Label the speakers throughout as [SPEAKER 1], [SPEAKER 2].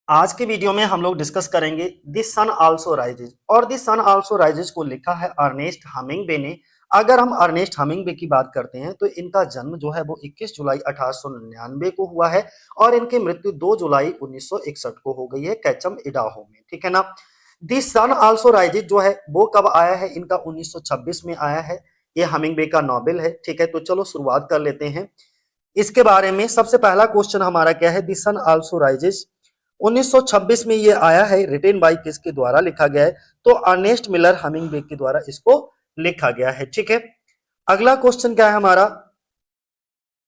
[SPEAKER 1] आज के वीडियो में हम लोग डिस्कस करेंगे द सन आल्सो राइजेज। और द सन आल्सो राइजेज को लिखा है अर्नेस्ट हमिंगवे ने। अगर हम अर्नेस्ट हमिंगवे की बात करते हैं तो इनका जन्म जो है वो 21 जुलाई 1899 को हुआ है और इनकी मृत्यु 2 जुलाई 1961 को हो गई है कैचम इडाहो में। ठीक है ना। द सन आल्सो राइजेज जो है वो कब आया है, इनका 1926 में आया है। ये हमिंगवे का नॉवेल है। ठीक है, तो चलो शुरुआत कर लेते हैं इसके बारे में। सबसे पहला क्वेश्चन हमारा क्या है, द सन आल्सो राइजेज 1926 में ये आया है, रिटेन बाय किसके द्वारा लिखा गया है, तो अर्नेस्ट मिलर हमिंगवे के द्वारा इसको लिखा गया है। ठीक है, अगला क्वेश्चन क्या है हमारा,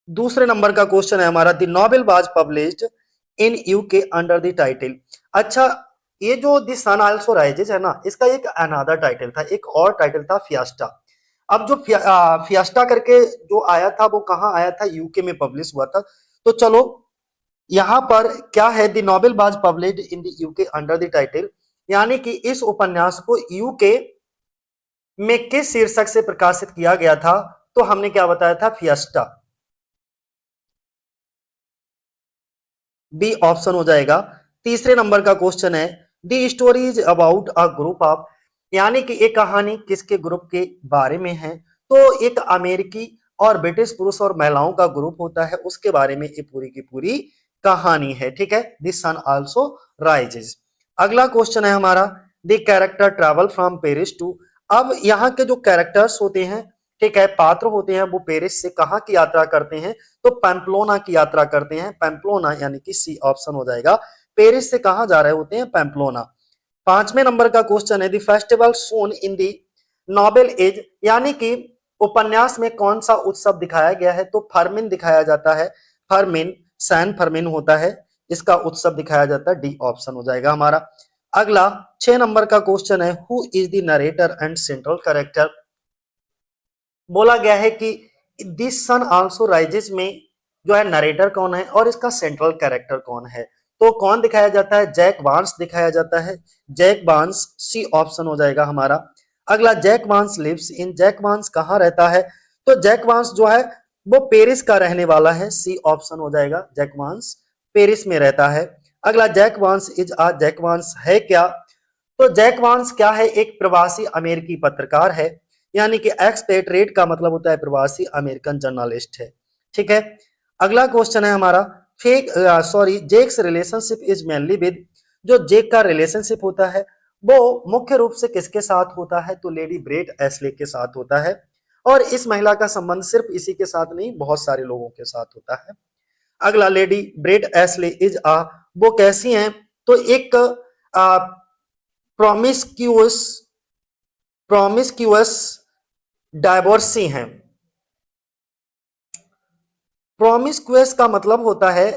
[SPEAKER 1] दूसरे नंबर का क्वेश्चन है हमारा, the novel was published in UK under the title. अच्छा, ये जो द सन आल्सो राइजेज है ना, इसका एक अनदर टाइटल था, एक और टाइटल था फियास्टा। अब जो फियास्टा करके जो आया था वो कहाँ आया था, यूके में पब्लिश हुआ था। तो चलो यहां पर क्या है, the novel was published in the UK under the title, यानी कि इस उपन्यास को यूके में किस शीर्षक से प्रकाशित किया गया था, तो हमने क्या बताया था, फियस्टा। बी ऑप्शन हो जाएगा। तीसरे नंबर का क्वेश्चन है, the story is about a group of, यानी कि एक कहानी किसके ग्रुप के बारे में है, तो एक अमेरिकी और ब्रिटिश पुरुष और महिलाओं का ग्रुप होता है, उसके बारे में ये पूरी की पूरी कहानी है। ठीक है, द सन आल्सो राइजेज। अगला क्वेश्चन है हमारा, the character travel from Paris to. अब यहाँ के जो कैरेक्टर्स होते हैं, ठीक है, पात्र होते हैं, वो पेरिस से कहाँ की यात्रा करते हैं, तो पैम्पलोना की यात्रा करते हैं। पैम्पलोना यानी कि सी ऑप्शन हो जाएगा। पेरिस से कहाँ जा रहे होते हैं, पैम्पलोना। पांचवें नंबर का क्वेश्चन है, the festival shown in the novel is, यानी कि उपन्यास में कौन सा उत्सव दिखाया गया है, तो फर्मिन दिखाया जाता है। फर्मिन, सैन फर्मिन होता है, इसका उत्सव दिखाया जाता है। डी ऑप्शन हो जाएगा हमारा। अगला 6 नंबर का क्वेश्चन है, who is the narrator and central character. बोला गया है कि दिस सन आल्सो राइजेस में जो है नरेटर कौन है और इसका सेंट्रल कैरेक्टर कौन है, तो कौन दिखाया जाता है, जैक बार्न्स दिखाया जाता है। जैक बार्न्स, सी ऑप्शन हो जाएगा हमारा। अगला, Jake Barnes lives in, Jake Barnes कहाँ रहता है, तो जैक बार्न्स जो है वो पेरिस का रहने वाला है। सी ऑप्शन हो जाएगा, जैक बार्न्स पेरिस में रहता है। अगला, Jake Barnes is a, Jake Barnes है क्या, तो जैक वांस क्या है, एक प्रवासी अमेरिकी पत्रकार है, यानी कि एक्सपेट्रिएट का मतलब होता है प्रवासी अमेरिकन जर्नलिस्ट है। ठीक है, अगला क्वेश्चन है हमारा, fake sorry Jake's relationship is mainly with, जो जेक का रिलेशनशिप होता है वो मुख्य रूप से किसके साथ होता है, तो लेडी ब्रेट एस्ले के साथ होता है। और इस महिला का संबंध सिर्फ इसी के साथ नहीं, बहुत सारे लोगों के साथ होता है। अगला, लेडी ब्रेट एस्ले इज आ, वो कैसी हैं, तो एक प्रोमिस्क्यूअस प्रोमिस्क्यूअस डाइवोर्सी हैं। प्रोमिस्क्यूअस का मतलब होता है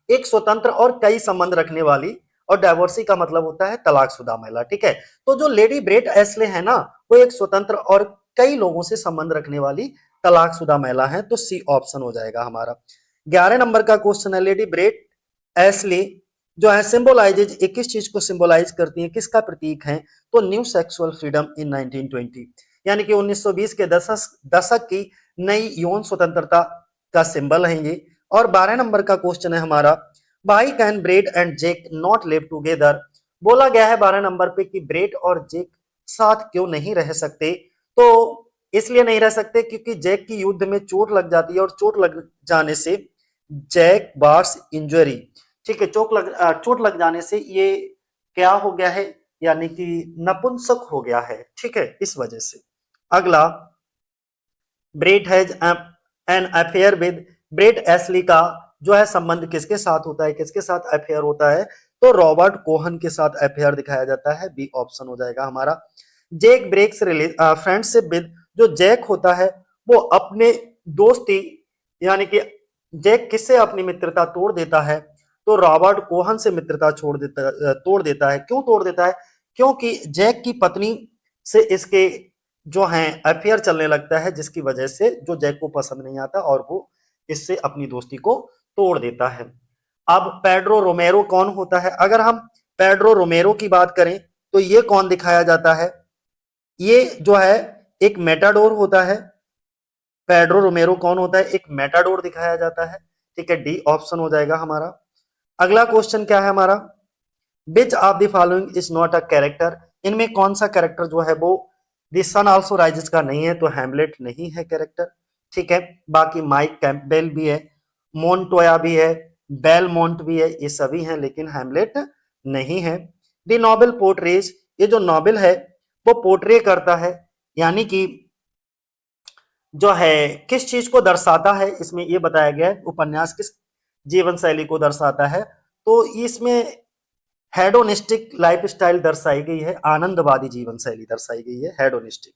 [SPEAKER 1] एक स्वतंत्र और कई संबंध रखने वाली, और डाइवोर्सी का मतलब होता है तलाकशुदा महिला। ठीक है, तो जो लेडी ब्रेट एस्ले है ना, वो एक स्वतंत्र और कई लोगों से संबंध रखने वाली तलाकशुदा महिला है, तो सी ऑप्शन हो जाएगा हमारा। 11 नंबर का क्वेश्चन है, लेडी ब्रेट एस्ले जो है सिंबलाइजेज, एक किस चीज को सिंबलाइज करती है, किसका प्रतीक है, तो न्यू सेक्सुअल फ्रीडम इन 1920, यानी कि 1920 के दशक की नई यौन स्वतंत्रता का सिंबल है ये। और 12 नंबर का क्वेश्चन है हमारा, why can Brett and Jake not live together. बोला गया है 12 नंबर पे कि ब्रेड और जेक साथ क्यों नहीं रह सकते, तो इसलिए नहीं रह सकते क्योंकि जेक की युद्ध में चोट लग जाती है और चोट लग जाने से जैक बार्स इंजरी, ठीक है, चोट लग जाने से ये क्या हो गया है, यानी कि नपुंसक हो गया है। ठीक है, इस वजह से। अगला, Brett has an affair with, Brett Ashley का जो है संबंध किसके साथ होता है, किसके साथ अफेयर होता है, तो रॉबर्ट कोहन के साथ अफेयर दिखाया जाता है। बी ऑप्शन हो जाएगा हमारा। जैक ब्रेक्स फ्रेंडशिप विद, जो जैक होता है वो अपने दोस्ती, यानी कि जैक किससे अपनी मित्रता तोड़ देता है, तो रॉबर्ट कोहन से मित्रता तोड़ देता है। क्यों तोड़ देता है, क्योंकि जैक की पत्नी से इसके जो है अफेयर चलने लगता है, जिसकी वजह से जो जैक को पसंद नहीं आता और वो इससे अपनी दोस्ती को तोड़ देता है। अब पेड्रो रोमेरो कौन होता है, अगर हम पेड्रो रोमेरो की बात करें तो ये कौन दिखाया जाता है, ये जो है एक मेटाडोर होता है। पेड्रो रोमेरो कौन होता है, एक मेटाडोर दिखाया जाता है। ठीक है, डी ऑप्शन हो जाएगा हमारा। अगला क्वेश्चन क्या है हमारा, which of the following is not a character, इनमें कौन सा कैरेक्टर जो है वो द सन आल्सो राइजेस का नहीं है, तो हैमलेट नहीं है कैरेक्टर, ठीक है। बाकी माइक कैंपबेल भी है, मोन्टोया भी है, बेलमोंट भी है, ये सभी हैं लेकिन हैमलेट नहीं है। द नोबेल पोर्ट्रेज, ये जो नोबेल है वो पोर्ट्रे करता है, यानी कि जो है किस चीज को दर्शाता है, इसमें ये बताया गया है उपन्यास किस जीवन शैली को दर्शाता है, तो इसमें हेडोनिस्टिक लाइफस्टाइल दर्शाई गई है, आनंदवादी जीवन शैली दर्शाई गई है, हेडोनिस्टिक।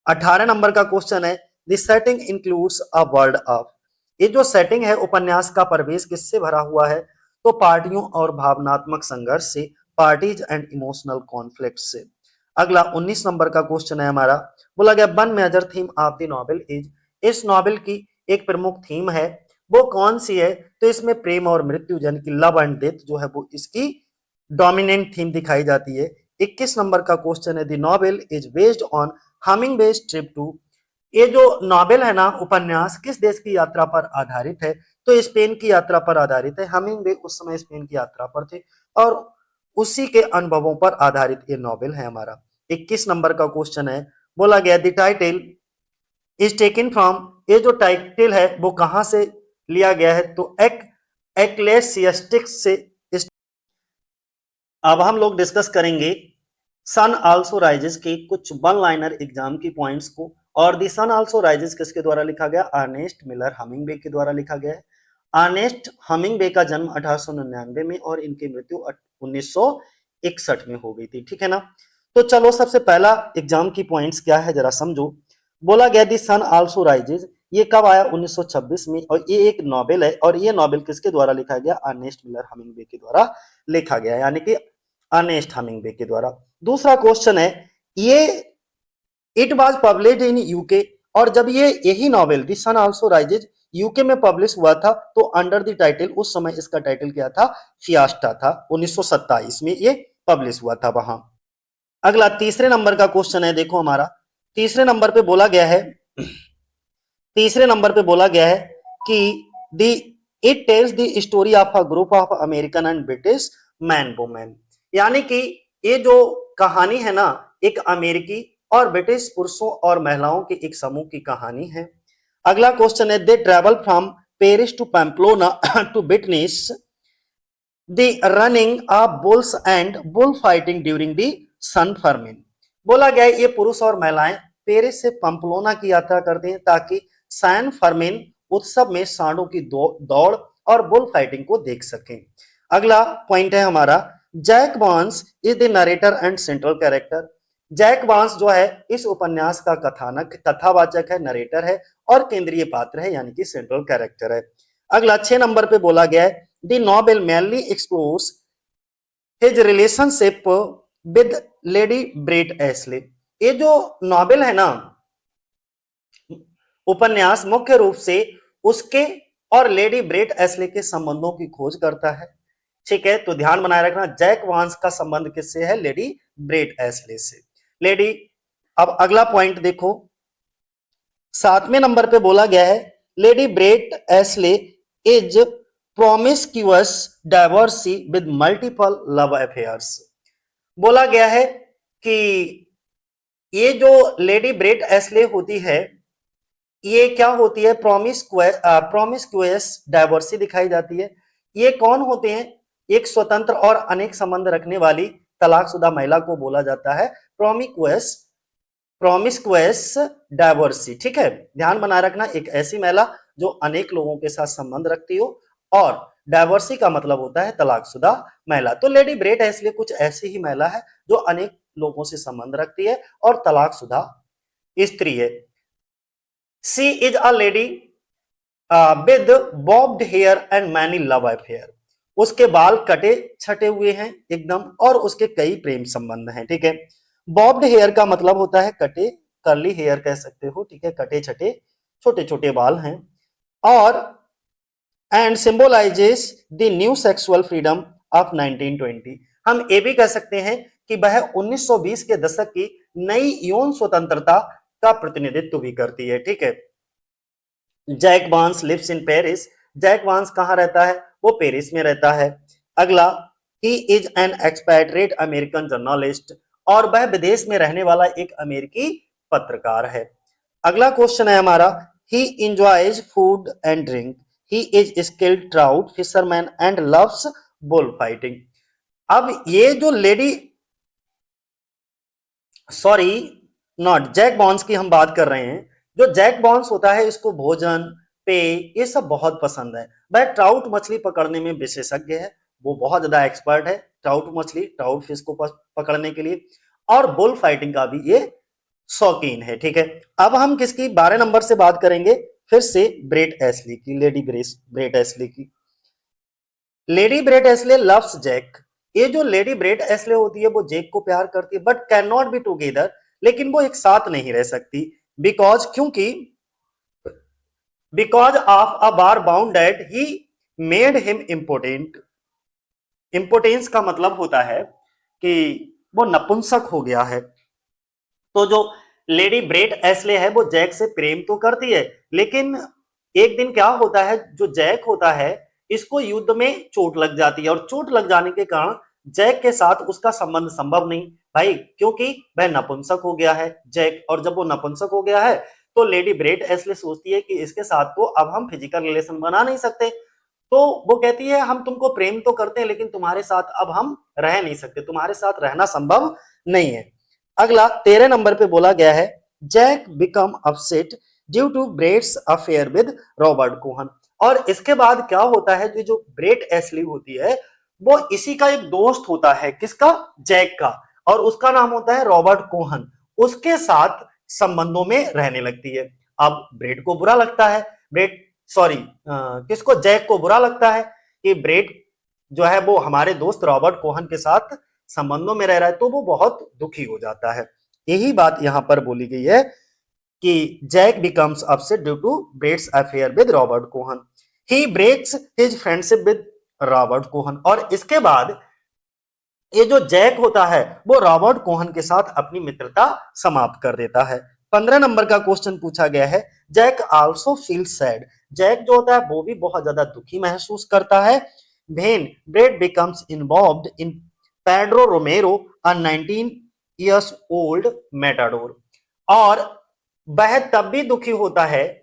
[SPEAKER 1] 18 नंबर का क्वेश्चन है the setting includes a world of, ये जो सेटिंग है उपन्यास का परिवेश किससे भरा हुआ है, तो पार्टियों और भावनात्मक संघर्ष से, पार्टीज एंड इमोशनल कॉन्फ्लिक्ट से। अगला 19 नंबर का क्वेश्चन है हमारा, बोला गया one major theme of the novel is, इस नॉवेल की एक प्रमुख थीम है वो कौन सी है, तो इसमें प्रेम और मृत्यु यानी कि लव एंड डेथ जो है वो इसकी डोमिनेंट थीम दिखाई जाती है। 21 नंबर का क्वेश्चन है the novel is based on Hemingway's trip to, ये जो नॉवेल है ना उपन्यास किस देश की यात्रा पर आधारित है, तो स्पेन की यात्रा पर आधारित है। हमिंगबे उस समय स्पेन की यात्रा पर थे और उसी के अनुभवों पर आधारित ये नॉवेल है हमारा। 21 नंबर का क्वेश्चन है, बोला गया the title is taken from, ये जो टाइटल है वो कहां से लिया गया है, तो एक्लेसियास्टिक्स से। अब हम लोग डिस्कस करेंगे सन आल्सो राइजेस के कुछ वन लाइनर एग्जाम की पॉइंट्स को, और दी सन आल्सो राइजेस किसके द्वारा लिखा गया, अर्नेस्ट मिलर हमिंगबे के द्वारा लिखा गया है। अर्नेस्ट हमिंगबे का जन्म 1899 में और इनकी मृत्यु 1961 में हो गई थी, ठीक है ना। तो चलो सबसे पहला एग्जाम की पॉइंट्स क्या है जरा समझो। बोला गया दी सन आल्सो राइजेस, ये कब आया 1926 में, और ये एक नॉवेल है, और ये नॉवेल किसके द्वारा लिखा गया, अर्नेस्ट मिलर हमिंगबे के द्वारा लिखा गया, यानी कि अर्नेस्ट हमिंगबे के द्वारा। दूसरा क्वेश्चन है, ये it was published in UK, और जब ये यही novel the sun also rises UK में पब्लिश हुआ था, तो अंडर द टाइटल, उस समय इसका टाइटल क्या था, फियास्टा था। 1927 में ये पब्लिश हुआ था वहां। अगला तीसरे नंबर का क्वेश्चन है, देखो हमारा तीसरे नंबर पे बोला गया है, तीसरे नंबर पे बोला गया है कि the it tells the story of a group of American and British man women, यानी कि ये जो कहानी है ना एक अमेरिकी और ब्रिटिश पुरुषों और महिलाओं के एक समूह की कहानी है। अगला क्वेश्चन है, they travel from Paris to Pamplona to witness the running of bulls and bull fighting during the San Fermin. बोला गया है ये पुरुष और महिलाएं पेरिस से पंपलोना की यात्रा करते हैं ताकि सैन फर्मिन उत्सव में सांडों की दौड़ और बुल फाइटिंग को देख सकें। अगला पॉइंट है हमारा, Jake Barnes is the narrator and central character, Jake Barnes जो है इस उपन्यास का कथानक कथावाचक है, नरेटर है और केंद्रीय पात्र है, यानी कि सेंट्रल कैरेक्टर है। अगला 6 नंबर पे बोला गया है, the novel mainly explores his relationship with lady Brett Ashley, ये जो नॉवेल है ना उपन्यास मुख्य रूप से उसके और लेडी ब्रेट एस्ले के संबंधों की खोज करता है, ठीक है। तो ध्यान बनाए रखना जैक वांस का संबंध किससे है, लेडी ब्रेट एस्ले से, लेडी। अब अगला पॉइंट देखो, 7वें नंबर पे बोला गया है, lady Brett Ashley is promiscuous divorcee with multiple love affairs, बोला गया है कि ये जो लेडी ब्रेट एस्ले होती है ये क्या होती है, प्रोमिस्क्यूअस डाइवर्सी दिखाई जाती है। ये कौन होते हैं, एक स्वतंत्र और अनेक संबंध रखने वाली तलाकशुदा महिला को बोला जाता है प्रोमिक्वस प्रोमिस्क्यूअस डाइवर्सी, ठीक है। ध्यान बनाए रखना, एक ऐसी महिला जो अनेक लोगों के साथ संबंध रखती हो, और डाइवर्सी का मतलब होता है तलाकशुदा महिला। तो लेडी ब्रेट एस्ले कुछ ऐसी ही महिला है जो अनेक लोगों से संबंध रखती है और तलाकशुदा स्त्री है। She is a lady with bobbed hair and many love affair, उसके बाल कटे छटे हुए हैं एकदम, और उसके कई प्रेम संबंध हैं, ठीक है। बॉब्ड हेयर का मतलब होता है कटे, कर्ली हेयर कह सकते हो, ठीक है, कटे छटे छोटे छोटे बाल हैं, और and symbolizes the new sexual freedom of 1920, हम ये भी कह सकते हैं कि वह 1920 के दशक की नई यौन स्वतंत्रता का प्रतिनिधित्व भी करती है, ठीक है। जैक बांस लिव्स इन पेरिस, जैक बांस कहां रहता है, वो पेरिस में रहता है। अगला he is an expatriate American journalist, और वह विदेश में रहने वाला एक अमेरिकी पत्रकार है। अगला क्वेश्चन है हमारा, he enjoys food and drink, he is skilled trout fisherman and loves bull fighting. अब ये जो lady, sorry not Jake Barnes की हम बात कर रहे हैं। जो जैक बॉन्स होता है इसको भोजन, पेय, ये सब बहुत पसंद है। वह ट्राउट मछली पकड़ने में विशेषज्ञ है, वो बहुत ज्यादा एक्सपर्ट है ट्राउट मछली, ट्राउट फिश को पकड़ने के लिए, और बुल फाइटिंग का भी ये शौकीन है। ठीक है, अब हम किसकी 12 नंबर से बात करेंगे, फिर से ब्रेट एस्ली की, लेडी ब्रेट एस्ली की। Lady Brett Ashley loves Jake. ये जो लेडी ब्रेट एस्ले होती है वो जैक को प्यार करती है, but can not be together, लेकिन वो एक साथ नहीं रह सकती, बिकॉज क्योंकि because of a bar bound that he made him important. Importance का मतलब होता है कि वो नपुंसक हो गया है। तो जो लेडी ब्रेट एस्ले है वो जैक से प्रेम तो करती है, लेकिन एक दिन क्या होता है, जो जैक होता है इसको युद्ध में चोट लग जाती है, और चोट लग जाने के कारण जैक के साथ उसका संबंध संभव नहीं भाई, क्योंकि वह नपुंसक हो गया है जैक, और जब वो नपुंसक हो गया है तो लेडी ब्रेट एस्ले सोचती है कि इसके साथ तो अब हम फिजिकल रिलेशन बना नहीं सकते, तो वो कहती है हम तुमको प्रेम तो करते हैं लेकिन तुम्हारे साथ अब हम रह नहीं सकते, तुम्हारे साथ रहना संभव नहीं है। अगला 13 नंबर पे बोला गया है, Jake become upset due to Brett's affair with Robert Cohn. और इसके बाद क्या होता है, जो ब्रेट एस्ली होती है वो इसी का एक दोस्त होता है, किसका, जैक का, और उसका नाम होता है रॉबर्ट कोहन, उसके साथ संबंधों में रहने लगती है। अब ब्रेट को बुरा लगता है, ब्रेट सॉरी किसको, जैक को बुरा लगता है कि ब्रेट जो है वो हमारे दोस्त रॉबर्ट कोहन के साथ संबंधों में रह रहा है, तो वो बहुत दुखी हो जाता है। यही बात यहां पर बोली गई है कि Jack becomes upset due to Brett's affair with Robert Cohn, he breaks his friendship with Robert Cohn. और इसके बाद ये जो जैक होता है वो रॉबर्ट कोहन के साथ अपनी मित्रता समाप्त कर देता है। 15 नंबर का क्वेश्चन पूछा गया है, Jake also feel sad. Jake जो होता है वो भी बहुत ज्यादा दुखी महसूस करता है। When Brett becomes involved in Pedro Romero a 19 years old matador. और वह तब भी दुखी होता है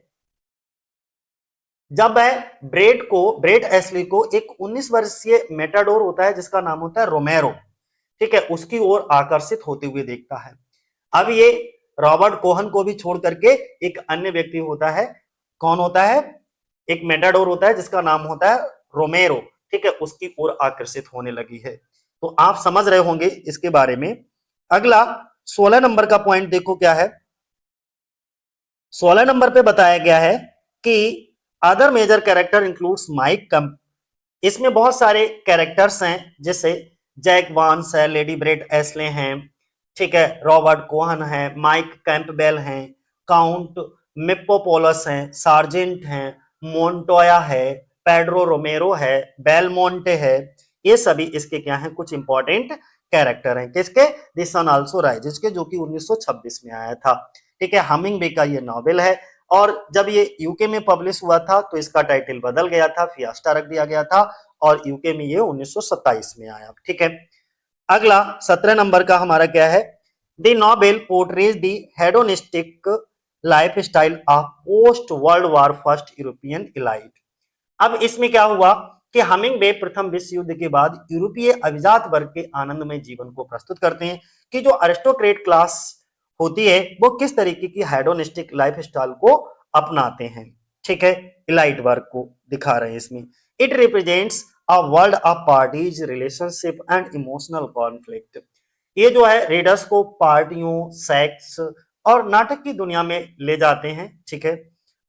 [SPEAKER 1] जब वह ब्रेट एस्ली को एक 19 वर्षीय मेटाडोर होता है जिसका नाम होता है रोमेरो, ठीक है, उसकी ओर आकर्षित होते हुए देखता है। अब ये रॉबर्ट कोहन को भी छोड़ करके एक अन्य व्यक्ति होता है, कौन होता है, एक मेटाडोर होता है जिसका नाम होता है रोमेरो, ठीक है, उसकी ओर आकर्षित होने लगी है। तो आप समझ रहे होंगे इसके बारे में। अगला 16 नंबर का पॉइंट देखो क्या है। 16 नंबर पे बताया गया है कि other major character includes Mike कम। इसमें बहुत सारे कैरेक्टर्स हैं, जैसे जैक वांस है, लेडी ब्रेट एस्ले हैं, ठीक है, रॉबर्ट कोहन है, माइक कैंपबेल हैं, काउंट मिप्पोपोलस हैं, सार्जेंट हैं, मोन्टोया है, पेड्रो रोमेरो है, बेलमोंटे है। ये सभी इसके क्या हैं, कुछ इंपॉर्टेंट कैरेक्टर हैं, किसके, द सन आल्सो राइजेस के, जो कि 1926 में आया था। ठीक है, हमिंग बे का ये नॉवेल है, और जब ये यूके में पब्लिश हुआ था तो इसका टाइटल बदल गया था, फियास्टा रख दिया गया था, और यूके में ये 1927 में आया। ठीक है, अगला 17 नंबर का हमारा क्या है, the novel portrays the hedonistic life style of post world war first European elite. अब इसमें क्या हुआ कि हमिंगबे प्रथम विश्व युद्ध के बाद यूरोपीय अभिजात वर्ग के आनंदमय जीवन को प्रस्तुत करते हैं कि जो अरिस्टोक्रेट क्लास होती है वो किस तरीके की हेडोनिस्टिक लाइफ स्टाइल को अपनाते हैं। ठीक है, इलाइट वर्ग को दिखा रहे हैं इसमें। It represents a world of parties, relationship and emotional conflict. ये जो है रीडर्स को पार्टियों, सेक्स और नाटक की दुनिया में ले जाते हैं। ठीक है,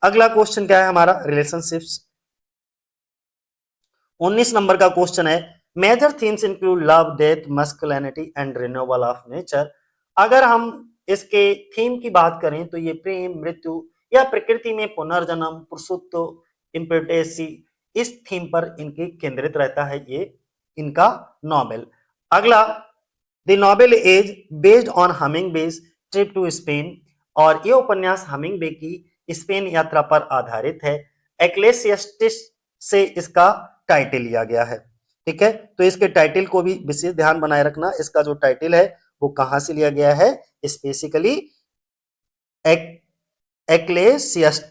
[SPEAKER 1] अगला क्वेश्चन क्या है हमारा, रिलेशनशिप्स। 19 नंबर का क्वेश्चन है, major themes include love, death, masculinity and renewal of nature. अगर हम इसके थीम की बात करें तो ये प्रेम, मृत्यु या प्रकृति में पुनर्जन्म, पुरुषत्व, इम्पोर्टेंसी, इस थीम पर इनके केंद्रित रहता है ये इनका नॉवेल। अगला, the novel is based on Hemingway's trip to Spain, और ये उपन्यास हमिंगबे की स्पेन यात्रा पर आधारित है। एक्लेसियास्टिस से इसका टाइटल लिया गया है। ठीक है, तो इसके टाइटल को भी विशेष ध्यान बनाए रखना। इसका जो टाइटल है वो कहां से लिया गया है, स्पेसिकली एक्लेसियस्ट